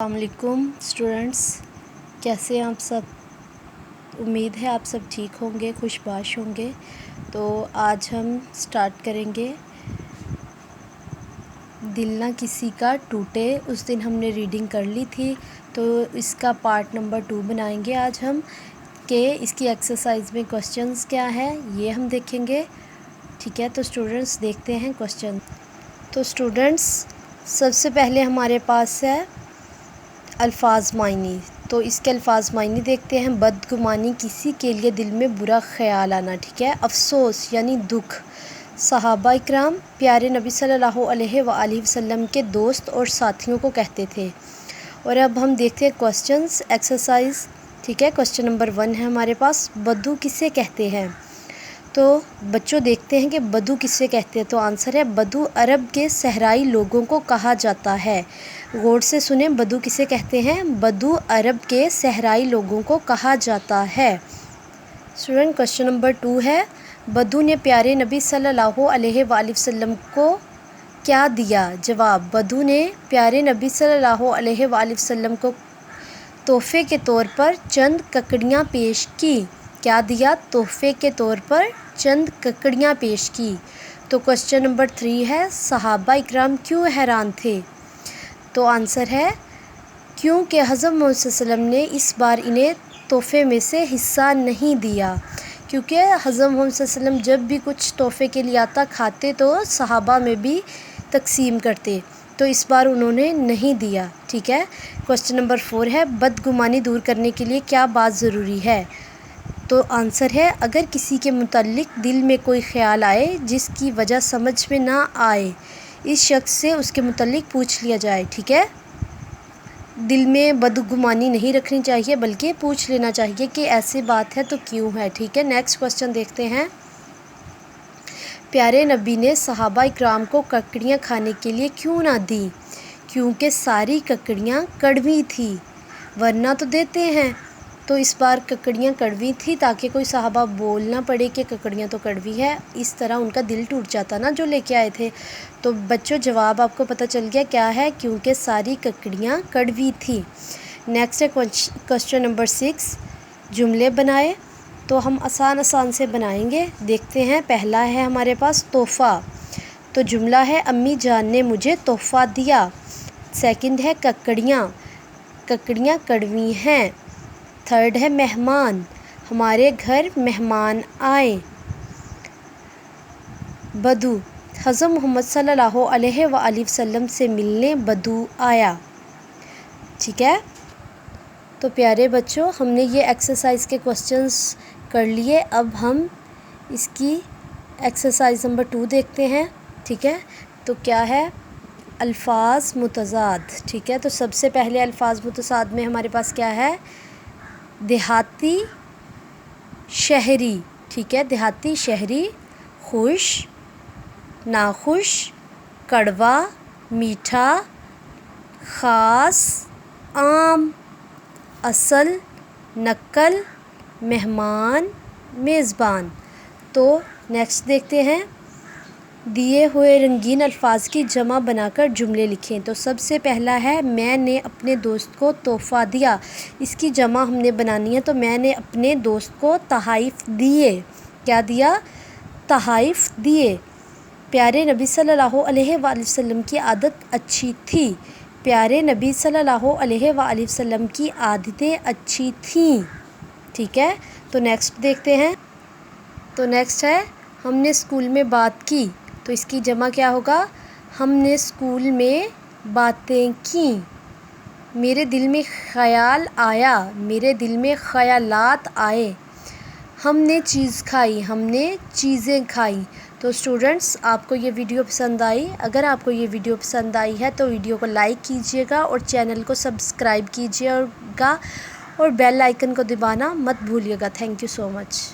अस्सलाम वालेकुम स्टूडेंट्स, कैसे हैं आप सब। उम्मीद है आप सब ठीक होंगे, खुशबाश होंगे। तो आज हम स्टार्ट करेंगे दिल ना किसी का टूटे। उस दिन हमने रीडिंग कर ली थी, तो इसका पार्ट नंबर 2 बनाएंगे आज हम, कि इसकी एक्सरसाइज में क्वेश्चंस क्या है ये हम देखेंगे। ठीक है, तो स्टूडेंट्स देखते हैं क्वेश्चन। तो स्टूडेंट्स सबसे पहले हमारे पास है अल्फाज मायनी। तो इसके अल्फाज मायनी देखते हैं। बदगुमानी, किसी के लिए दिल में बुरा ख्याल आना। ठीक है। अफसोस यानी दुख। सहाबा इकराम प्यारे नबी सल्लल्लाहु अलैहि वसल्लम के दोस्त और साथियों को कहते थे। और अब हम देखते हैं क्वेश्चंस एक्सरसाइज। ठीक है, क्वेश्चन नंबर 1 है हमारे पास, बदू किसे कहते हैं। तो बच्चों देखते हैं कि बदू किसे कहते हैं। तो आंसर है बदू अरब के सहराई लोगों को कहा जाता है। गौर से सुने, बदू किसे कहते हैं। बदू अरब के सहराई लोगों को कहा जाता है। स्टूडेंट क्वेश्चन नंबर 2 है, बदू ने प्यारे नबी सल्लल्लाहु अलैहि वसल्लम को क्या दिया। जवाब, बदू ने प्यारे नबी सल्लल्लाहु अलैहि वसल्लम को तोहफे के तौर पर चंद ककड़ियाँ पेश की। क्या दिया, तोहफे के तौर पर चंद ककड़ियाँ पेश की। तो क्वेश्चन नंबर 3 है, सहाबा इकराम क्यों हैरान थे। तो आंसर है क्योंकि हज़रत मोहम्मद सल्लल्लाहु अलैहि वसल्लम ने इस बार इन्हें तोहफे में से हिस्सा नहीं दिया। क्योंकि हज़रत मोहम्मद सल्लल्लाहु अलैहि वसल्लम जब भी कुछ तोहफे के लिए आता खाते तो सहाबा में भी तकसीम करते, तो इस बार उन्होंने नहीं दिया। ठीक है। क्वेश्चन नंबर 4 है, बदगुमानी दूर करने के लिए क्या बात ज़रूरी है। तो आंसर है अगर किसी के मुताल्लिक दिल में कोई ख्याल आए जिसकी वजह समझ में ना आए, इस शख्स से उसके मुताल्लिक पूछ लिया जाए। ठीक है, दिल में बदगुमानी नहीं रखनी चाहिए बल्कि पूछ लेना चाहिए कि ऐसी बात है तो क्यों है। ठीक है। नेक्स्ट क्वेश्चन देखते हैं, प्यारे नबी ने सहाबा इकराम को ककड़ियाँ खाने के लिए क्यों ना दी। क्योंकि सारी ककड़ियाँ कड़वी थी, वरना तो देते हैं। तो इस बार ककड़ियाँ कड़वी थी ताकि कोई सहाबा बोल ना पड़े कि ककड़ियाँ तो कड़वी है, इस तरह उनका दिल टूट जाता ना जो लेके आए थे। तो बच्चों जवाब आपको पता चल गया क्या है, क्योंकि सारी ककड़ियाँ कड़वी थी। नेक्स्ट है क्वेश्चन नंबर 6, जुमले बनाए। तो हम आसान से बनाएंगे, देखते हैं। पहला है हमारे पास तोहफ़ा। तो जुमला है अम्मी जान ने मुझे तोहफ़ा दिया। सेकंड है ककड़ियाँ, ककड़ियाँ कड़वी हैं। थर्ड है मेहमान, हमारे घर मेहमान आए। बदू, हज़रत मोहम्मद सल्लल्लाहु अलैहि वसल्लम से मिलने बदू आया। ठीक है। तो प्यारे बच्चों हमने ये एक्सरसाइज के क्वेश्चंस कर लिए। अब हम इसकी एक्सरसाइज नंबर 2 देखते हैं। ठीक है। तो क्या है, अल्फाज मुतज़ाद। ठीक है। तो सबसे पहले अल्फाज मुतज़ाद में हमारे पास क्या है, देहाती शहरी। ठीक है, देहाती शहरी, खुश नाखुश, कड़वा मीठा, ख़ास आम, असल नकल, मेहमान मेज़बान। तो नेक्स्ट देखते हैं, दिए हुए रंगीन अल्फाज की जमा बनाकर जुमले लिखें। तो सबसे पहला है, मैंने अपने दोस्त को तोहफ़ा दिया। इसकी जमा हमने बनानी है। तो मैंने अपने दोस्त को तोहफ़े दिए। क्या दिया, तोहफ़े दिए। प्यारे नबी सल्लल्लाहु अलैहि वसल्लम की आदत अच्छी थी। प्यारे नबी सल्लल्लाहु अलैहि वसल्लम की आदतें अच्छी थीं। ठीक है। तो नेक्स्ट देखते हैं। तो नेक्स्ट है, हमने स्कूल में बात की। तो इसकी जमा क्या होगा, हमने स्कूल में बातें की। मेरे दिल में ख़याल आया, मेरे दिल में ख़यालात आए। हमने चीज़ खाई, हमने चीज़ें खाई। तो स्टूडेंट्स आपको ये वीडियो पसंद आई। अगर आपको ये वीडियो पसंद आई है तो वीडियो को लाइक कीजिएगा और चैनल को सब्सक्राइब कीजिएगा और बेल आइकन को दबाना मत भूलिएगा। Thank you so much.